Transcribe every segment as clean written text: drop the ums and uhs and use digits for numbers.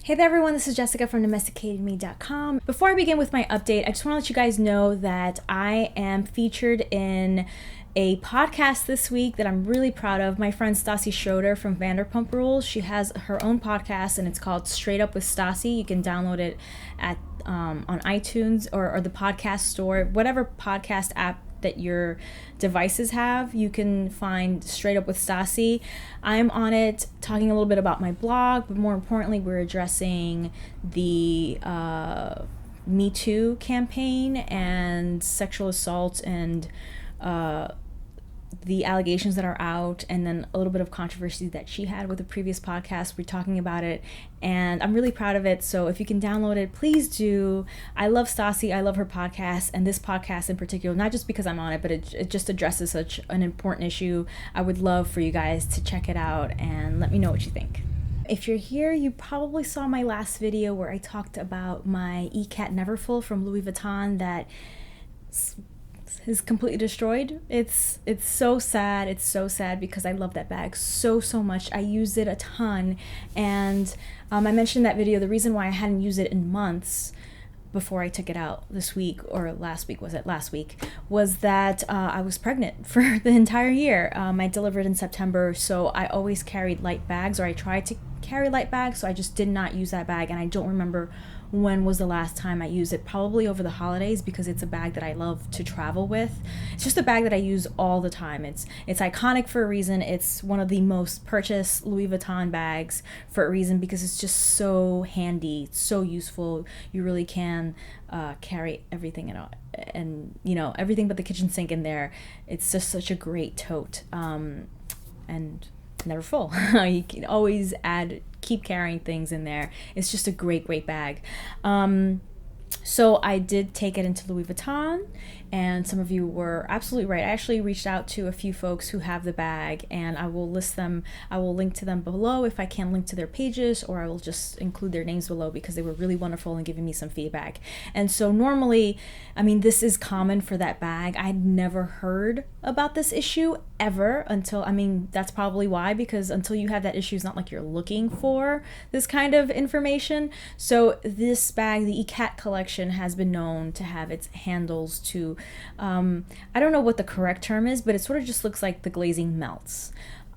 Hey there everyone, this is Jessica from domesticatedme.com. Before I begin with my update, I just want to let you guys know that I am featured in a podcast this week that I'm really proud of. My friend Stassi Schroeder from Vanderpump Rules, she has her own podcast and it's called Straight Up With Stassi. You can download it at on iTunes or the podcast store, whatever podcast app that your devices have. You can find Straight Up With Stassi. I'm on it talking a little bit about my blog, but more importantly, we're addressing the Me Too campaign and sexual assault and the allegations that are out, and then a little bit of controversy that she had with a previous podcast. We're talking about it, and I'm really proud of it. So if you can download it, please do. I love Stassi. I love her podcast, and this podcast in particular, not just because I'm on it, but it just addresses such an important issue. I would love for you guys to check it out and let me know what you think. If you're here, you probably saw my last video where I talked about my Ikat Neverfull from Louis Vuitton that is completely destroyed. It's so sad. It's so sad because I love that bag so much. I used it a ton, and I mentioned in that video the reason why I hadn't used it in months before I took it out this week, or last week, was that I was pregnant for the entire year. I delivered in September, so I always carried light bags, or I tried to carry light bags, so I just did not use that bag, and I don't remember when was the last time I used it. Probably over the holidays, because it's a bag that I love to travel with. It's just a bag that I use all the time. It's iconic for a reason. It's one of the most purchased Louis Vuitton bags for a reason, because it's just so handy, it's so useful. You really can carry everything in it, and you know, everything but the kitchen sink in there. It's just such a great tote, and never full. You can always keep carrying things in there. It's just a great bag. So I did take it into Louis Vuitton, and some of you were absolutely right. I actually reached out to a few folks who have the bag, and I will link to them below if I can link to their pages, or I will just include their names below, because they were really wonderful in giving me some feedback. And so normally, I mean, this is common for that bag. I'd never heard about this issue ever until, I mean, that's probably why, because until you have that issue, it's not like you're looking for this kind of information. So this bag, the Ikat collection, has been known to have its handles to, I don't know what the correct term is, but it sort of just looks like the glazing melts.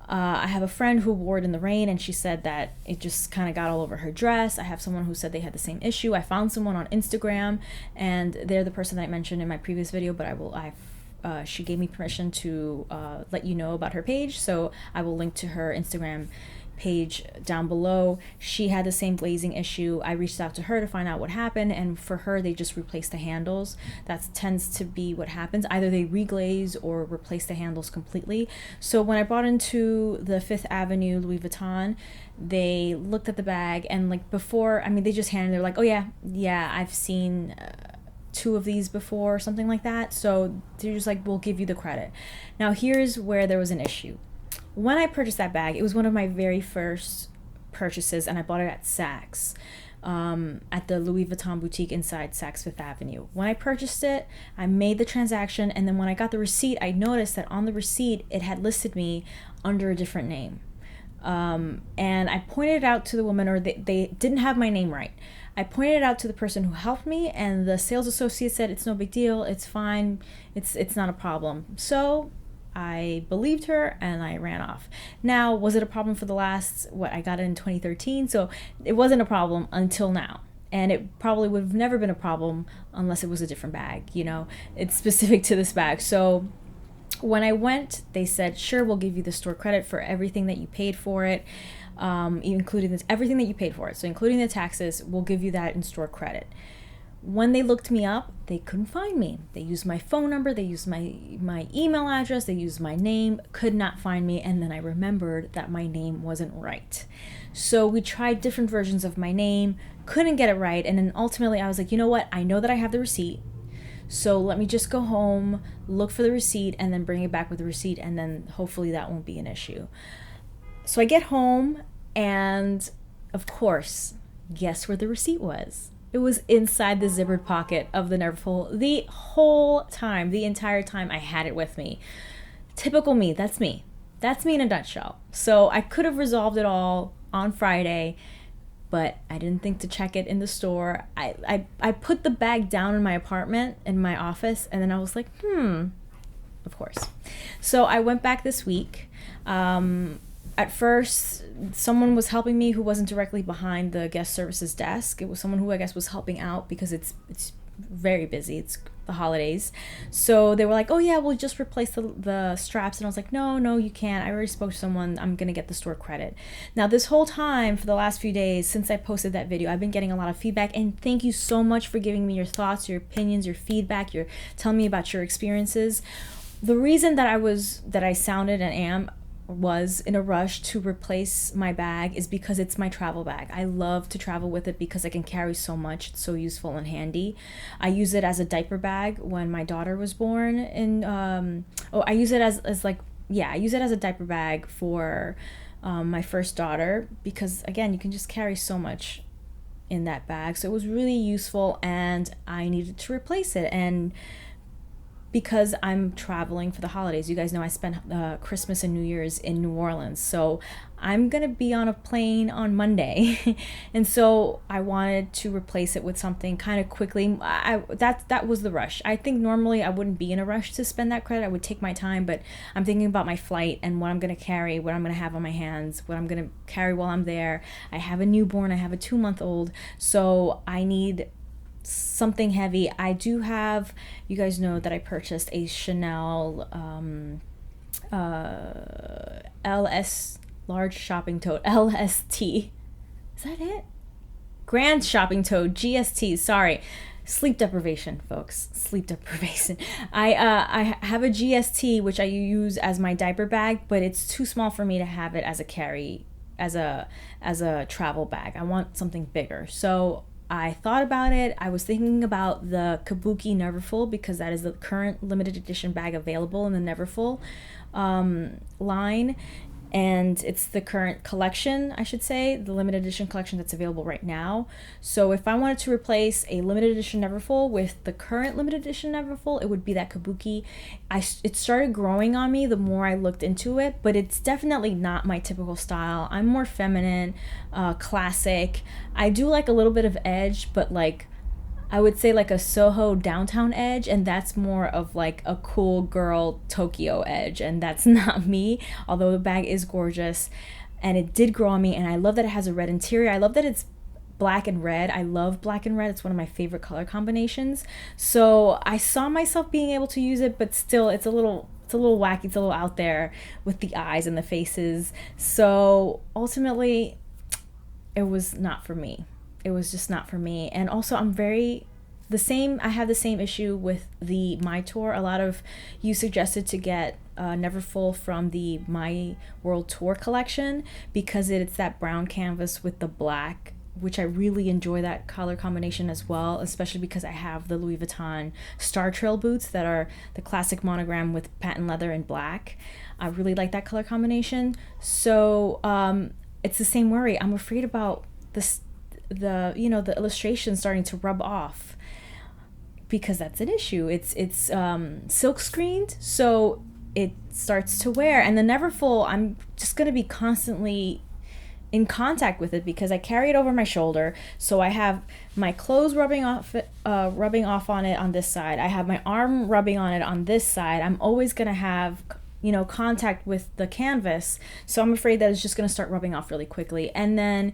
I have a friend who wore it in the rain, and she said that it just kind of got all over her dress. I have someone who said they had the same issue. I found someone on Instagram, and they're the person that I mentioned in my previous video, but she gave me permission to let you know about her page, so I will link to her Instagram page down below. She had the same glazing issue. I reached out to her to find out what happened, and for her, they just replaced the handles. That tends to be what happens. Either they reglaze or replace the handles completely. So when I brought into the Fifth Avenue Louis Vuitton, they looked at the bag, and like before, I mean, they just handed, they're like, oh yeah, I've seen two of these before, or something like that. So they're just like, we'll give you the credit. Now here's where there was an issue. When I purchased that bag, it was one of my very first purchases, and I bought it at Saks, at the Louis Vuitton boutique inside Saks Fifth Avenue. When I purchased it, I made the transaction, and then when I got the receipt, I noticed that on the receipt, it had listed me under a different name. And I pointed it out to the woman, or they didn't have my name right. I pointed it out to the person who helped me, and the sales associate said, it's no big deal, it's fine, it's not a problem. So I believed her, and I ran off. Now, was it a problem for the last, I got it in 2013, so it wasn't a problem until now. And it probably would have never been a problem unless it was a different bag, you know? It's specific to this bag. So when I went, they said, sure, we'll give you the store credit for everything that you paid for it, including everything that you paid for it. So including the taxes, we'll give you that in store credit. When they looked me up, they couldn't find me. They used my phone number, they used my email address, they used my name, could not find me, and then I remembered that my name wasn't right. So we tried different versions of my name, couldn't get it right, and then ultimately I was like, you know what, I know that I have the receipt, so let me just go home, look for the receipt, and then bring it back with the receipt, and then hopefully that won't be an issue. So I get home, and of course, guess where the receipt was? It was inside the zippered pocket of the Neverfull the whole time, the entire time I had it with me. Typical me, that's me. That's me in a nutshell. So I could have resolved it all on Friday, but I didn't think to check it in the store. I put the bag down in my apartment, in my office, and then I was like, of course. So I went back this week. At first, someone was helping me who wasn't directly behind the guest services desk. It was someone who I guess was helping out because it's very busy. It's the holidays. So they were like, oh yeah, we'll just replace the straps. And I was like, no, you can't. I already spoke to someone. I'm going to get the store credit. Now, this whole time, for the last few days, since I posted that video, I've been getting a lot of feedback. And thank you so much for giving me your thoughts, your opinions, your feedback, your telling me about your experiences. The reason that I sounded and was in a rush to replace my bag is because it's my travel bag. I love to travel with it because I can carry so much. It's so useful and handy. I use it as a diaper bag when my daughter was born, and I use it as a diaper bag for my first daughter, because again, you can just carry so much in that bag. So it was really useful, and I needed to replace it. And because I'm traveling for the holidays. You guys know I spent Christmas and New Year's in New Orleans. So I'm going to be on a plane on Monday. And so I wanted to replace it with something kind of quickly. That was the rush. I think normally I wouldn't be in a rush to spend that credit. I would take my time, but I'm thinking about my flight and what I'm going to carry, what I'm going to have on my hands, what I'm going to carry while I'm there. I have a newborn. I have a 2-month-old. So I need something heavy. I do have, you guys know that I purchased a Chanel LS large shopping tote, LST. Is that it? Grand shopping tote, GST. Sorry. Sleep deprivation, folks. Sleep deprivation. I have a GST, which I use as my diaper bag, but it's too small for me to have it as a carry, as a travel bag. I want something bigger. So I thought about it. I was thinking about the Ikat Neverfull, because that is the current limited edition bag available in the Neverfull line. And it's the current collection, I should say, the limited edition collection that's available right now. So if I wanted to replace a limited edition Neverfull with the current limited edition Neverfull, it would be that Ikat. It started growing on me the more I looked into it, but it's definitely not my typical style. I'm more feminine, classic. I do like a little bit of edge, but like, I would say like a Soho downtown edge, and that's more of like a cool girl Tokyo edge, and that's not me, although the bag is gorgeous and it did grow on me. And I love that it has a red interior. I love that it's black and red. I love black and red. It's one of my favorite color combinations. So I saw myself being able to use it, but still it's a little wacky, it's a little out there with the eyes and the faces. So ultimately it was not for me. It was just not for me. And also I have the same issue with the My Tour. A lot of you suggested to get Neverfull from the My World Tour collection because it's that brown canvas with the black, which I really enjoy that color combination as well, especially because I have the Louis Vuitton Star Trail boots that are the classic monogram with patent leather and black. I really like that color combination. So it's the same worry. I'm afraid about the illustration starting to rub off, because that's an issue. It's silk screened, so it starts to wear. And the Neverfull, I'm just going to be constantly in contact with it because I carry it over my shoulder. So I have my clothes rubbing off on it on this side. I have my arm rubbing on it on this side. I'm always going to have contact with the canvas. So I'm afraid that it's just going to start rubbing off really quickly. And then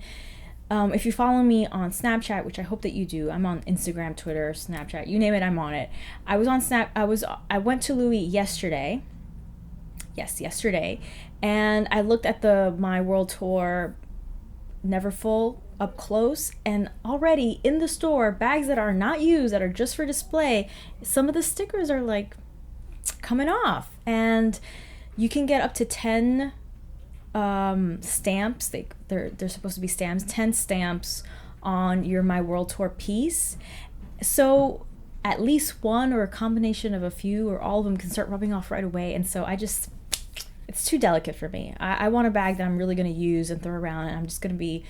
if you follow me on Snapchat, which I hope that you do, I'm on Instagram, Twitter, Snapchat, you name it, I'm on it. I was on I went to Louis yesterday. Yes, yesterday. And I looked at the My World Tour Neverfull up close, and already in the store, bags that are not used, that are just for display, some of the stickers are like coming off. And you can get up to 10 stamps. They're supposed to be stamps, 10 stamps on your My World Tour piece. So at least one or a combination of a few or all of them can start rubbing off right away. And so it's too delicate for me. I want a bag that I'm really going to use and throw around, and I'm just going to be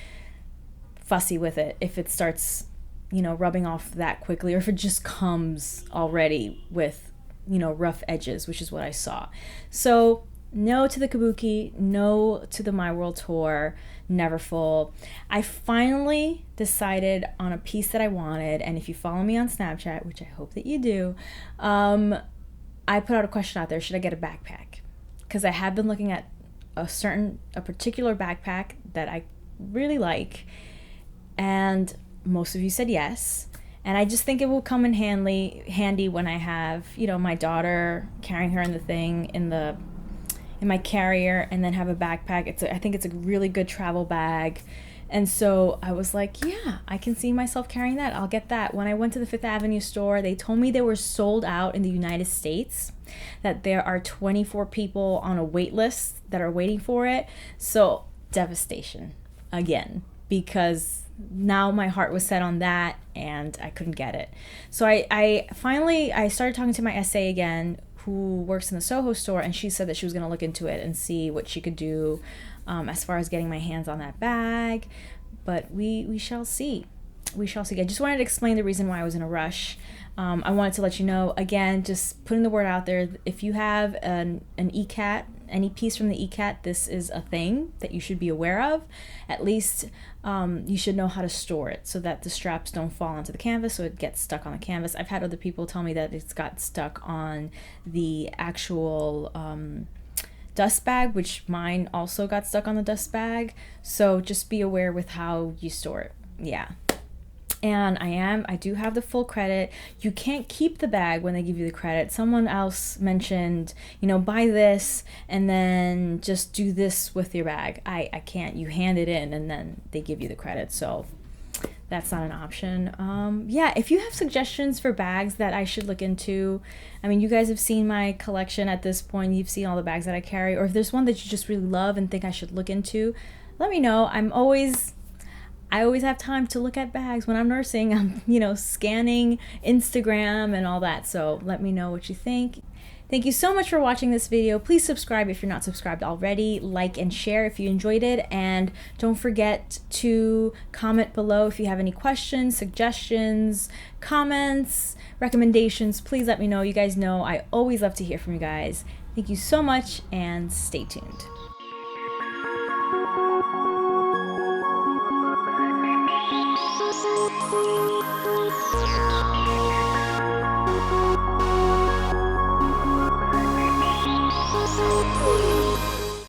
fussy with it if it starts rubbing off that quickly, or if it just comes already with rough edges, which is what I saw. So No to the Kabuki, no to the My World Tour, Neverfull. I finally decided on a piece that I wanted, and if you follow me on Snapchat, which I hope that you do, I put out a question out there, should I get a backpack? Because I have been looking at a particular backpack that I really like, and most of you said yes. And I just think it will come in handy when I have, my daughter, carrying her in the thing in my carrier, and then have a backpack. I think it's a really good travel bag. And so I was like, yeah, I can see myself carrying that. I'll get that. When I went to the Fifth Avenue store, they told me they were sold out in the United States, that there are 24 people on a wait list that are waiting for it. So devastation again, because now my heart was set on that and I couldn't get it. So I finally started talking to my SA again, who works in the Soho store, and she said that she was going to look into it and see what she could do as far as getting my hands on that bag. But we shall see. We shall see. I just wanted to explain the reason why I was in a rush. I wanted to let you know, again, just putting the word out there, if you have an Ikat, any piece from the Ikat, this is a thing that you should be aware of. At least you should know how to store it so that the straps don't fall onto the canvas, so it gets stuck on the canvas. I've had other people tell me that it's got stuck on the actual dust bag, which mine also got stuck on the dust bag. So just be aware with how you store it. Yeah. And I do have the full credit. You can't keep the bag when they give you the credit. Someone else mentioned, buy this and then just do this with your bag. I can't. You hand it in and then they give you the credit. So that's not an option. Yeah, if you have suggestions for bags that I should look into, you guys have seen my collection at this point. You've seen all the bags that I carry. Or if there's one that you just really love and think I should look into, let me know. I always have time to look at bags when I'm nursing. I'm, scanning Instagram and all that. So let me know what you think. Thank you so much for watching this video. Please subscribe if you're not subscribed already. Like and share if you enjoyed it. And don't forget to comment below if you have any questions, suggestions, comments, recommendations. Please let me know. You guys know I always love to hear from you guys. Thank you so much and stay tuned.